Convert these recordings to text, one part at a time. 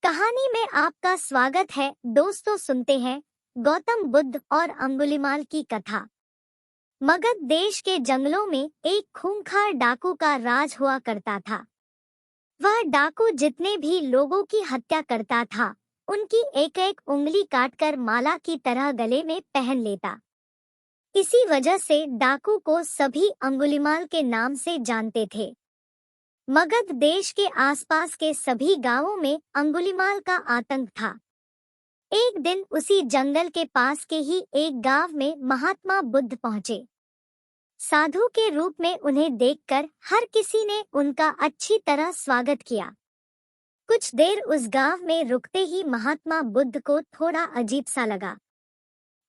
कहानी में आपका स्वागत है। दोस्तों, सुनते हैं गौतम बुद्ध और अंगुलिमाल की कथा। मगध देश के जंगलों में एक खूंखार डाकू का राज हुआ करता था। वह डाकू जितने भी लोगों की हत्या करता था, उनकी एक एक उंगली काटकर माला की तरह गले में पहन लेता। इसी वजह से डाकू को सभी अंगुलिमाल के नाम से जानते थे। मगध देश के आसपास के सभी गांवों में अंगुलिमाल का आतंक था। एक दिन उसी जंगल के पास के ही एक गांव में महात्मा बुद्ध पहुंचे। साधु के रूप में उन्हें देखकर हर किसी ने उनका अच्छी तरह स्वागत किया। कुछ देर उस गांव में रुकते ही महात्मा बुद्ध को थोड़ा अजीब सा लगा।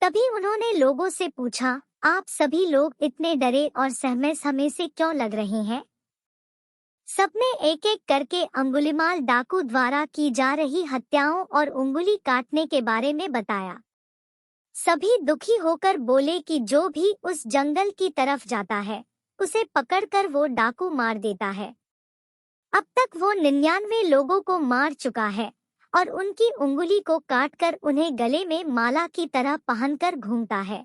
तभी उन्होंने लोगों से पूछा, आप सभी लोग इतने डरे और सहमे से क्यों लग रहे हैं? सबने एक एक करके अंगुलिमाल डाकू द्वारा की जा रही हत्याओं और उंगली काटने के बारे में बताया। सभी दुखी होकर बोले कि जो भी उस जंगल की तरफ जाता है, उसे पकड़कर वो डाकू मार देता है। अब तक वो 99 लोगों को मार चुका है और उनकी उंगली को काटकर उन्हें गले में माला की तरह पहनकर घूमता है।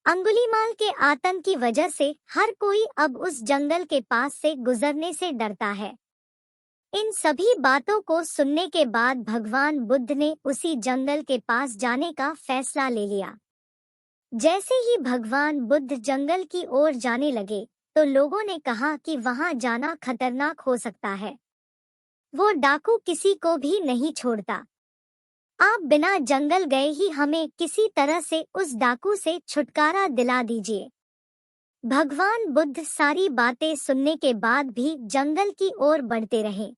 अंगुलिमाल के आतंक की वजह से हर कोई अब उस जंगल के पास से गुजरने से डरता है। इन सभी बातों को सुनने के बाद भगवान बुद्ध ने उसी जंगल के पास जाने का फैसला ले लिया। जैसे ही भगवान बुद्ध जंगल की ओर जाने लगे, तो लोगों ने कहा कि वहां जाना खतरनाक हो सकता है। वो डाकू किसी को भी नहीं छोड़ता। आप बिना जंगल गए ही हमें किसी तरह से उस डाकू से छुटकारा दिला दीजिए। भगवान बुद्ध सारी बातें सुनने के बाद भी जंगल की ओर बढ़ते रहे।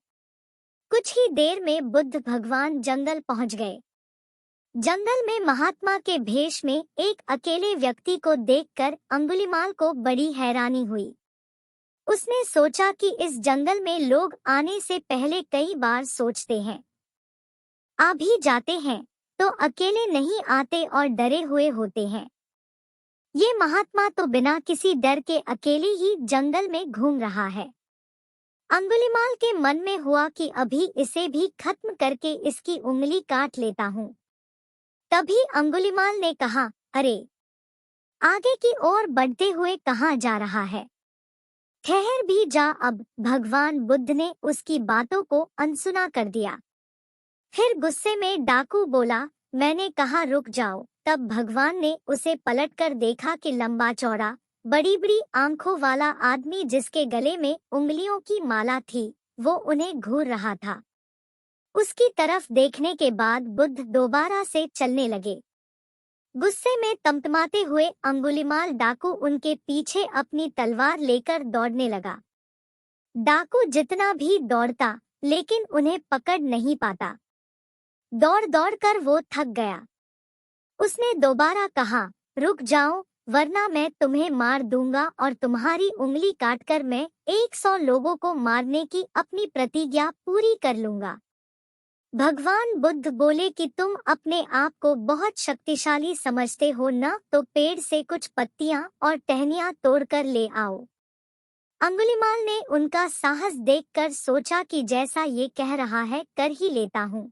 कुछ ही देर में बुद्ध भगवान जंगल पहुंच गए। जंगल में महात्मा के भेष में एक अकेले व्यक्ति को देखकर अंगुलिमाल को बड़ी हैरानी हुई। उसने सोचा कि इस जंगल में लोग आने से पहले कई बार सोचते हैं, आ भी जाते हैं तो अकेले नहीं आते और डरे हुए होते हैं। ये महात्मा तो बिना किसी डर के अकेले ही जंगल में घूम रहा है। अंगुलिमाल के मन में हुआ कि अभी इसे भी खत्म करके इसकी उंगली काट लेता हूँ। तभी अंगुलिमाल ने कहा, अरे, आगे की ओर बढ़ते हुए कहाँ जा रहा है? ठहर भी जा अब। भगवान बुद्ध ने उसकी बातों को अनसुना कर दिया। फिर गुस्से में डाकू बोला, मैंने कहा रुक जाओ। तब भगवान ने उसे पलटकर देखा कि लंबा चौड़ा, बड़ी बड़ी आंखों वाला आदमी जिसके गले में उंगलियों की माला थी, वो उन्हें घूर रहा था। उसकी तरफ देखने के बाद बुद्ध दोबारा से चलने लगे। गुस्से में तमतमाते हुए अंगुलिमाल डाकू उनके पीछे अपनी तलवार लेकर दौड़ने लगा। डाकू जितना भी दौड़ता, लेकिन उन्हें पकड़ नहीं पाता। दौड़ दौड़ कर वो थक गया। उसने दोबारा कहा, रुक जाओ, वरना मैं तुम्हें मार दूंगा और तुम्हारी उंगली काटकर मैं 100 लोगों को मारने की अपनी प्रतिज्ञा पूरी कर लूंगा। भगवान बुद्ध बोले कि तुम अपने आप को बहुत शक्तिशाली समझते हो ना, तो पेड़ से कुछ पत्तियां और टहनियां तोड़कर ले आओ। अंगुलिमाल ने उनका साहस देखकर सोचा कि जैसा ये कह रहा है कर ही लेता हूँ।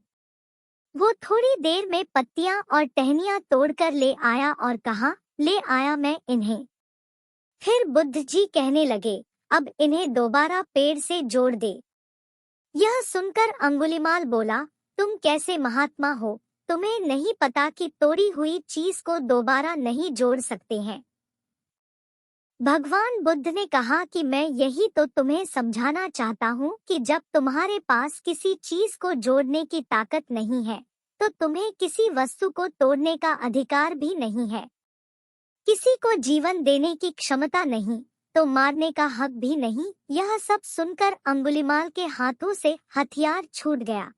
वो थोड़ी देर में पत्तियां और टहनियां तोड़कर ले आया और कहा, ले आया मैं इन्हें। फिर बुद्ध जी कहने लगे, अब इन्हें दोबारा पेड़ से जोड़ दे। यह सुनकर अंगुलिमाल बोला, तुम कैसे महात्मा हो? तुम्हें नहीं पता कि तोड़ी हुई चीज को दोबारा नहीं जोड़ सकते हैं। भगवान बुद्ध ने कहा कि मैं यही तो तुम्हें समझाना चाहता हूँ कि जब तुम्हारे पास किसी चीज को जोड़ने की ताकत नहीं है, तो तुम्हें किसी वस्तु को तोड़ने का अधिकार भी नहीं है। किसी को जीवन देने की क्षमता नहीं, तो मारने का हक भी नहीं। यह सब सुनकर अंगुलिमाल के हाथों से हथियार छूट गया।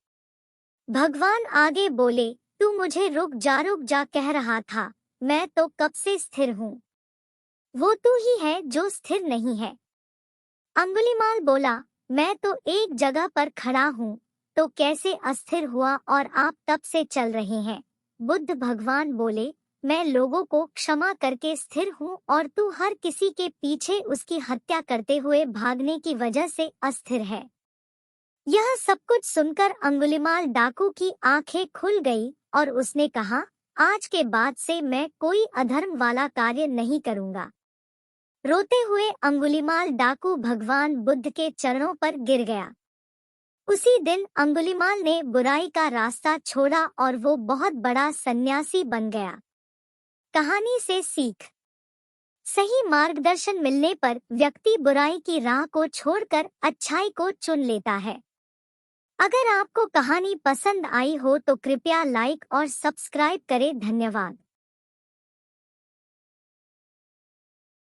भगवान आगे बोले, तू मुझे रुक जा कह रहा था, मैं तो कब से स्थिर हूँ। वो तू ही है जो स्थिर नहीं है। अंगुलिमाल बोला, मैं तो एक जगह पर खड़ा हूँ, तो कैसे अस्थिर हुआ और आप तब से चल रहे हैं। बुद्ध भगवान बोले, मैं लोगों को क्षमा करके स्थिर हूँ और तू हर किसी के पीछे उसकी हत्या करते हुए भागने की वजह से अस्थिर है। यह सब कुछ सुनकर अंगुलिमाल डाकू की आंखें खुल गई और उसने कहा, आज के बाद से मैं कोई अधर्म वाला कार्य नहीं करूंगा। रोते हुए अंगुलिमाल डाकू भगवान बुद्ध के चरणों पर गिर गया। उसी दिन अंगुलिमाल ने बुराई का रास्ता छोड़ा और वो बहुत बड़ा सन्यासी बन गया। कहानी से सीख। सही मार्गदर्शन मिलने पर व्यक्ति बुराई की राह को छोड़कर अच्छाई को चुन लेता है। अगर आपको कहानी पसंद आई हो तो कृपया लाइक और सब्सक्राइब करें। धन्यवाद।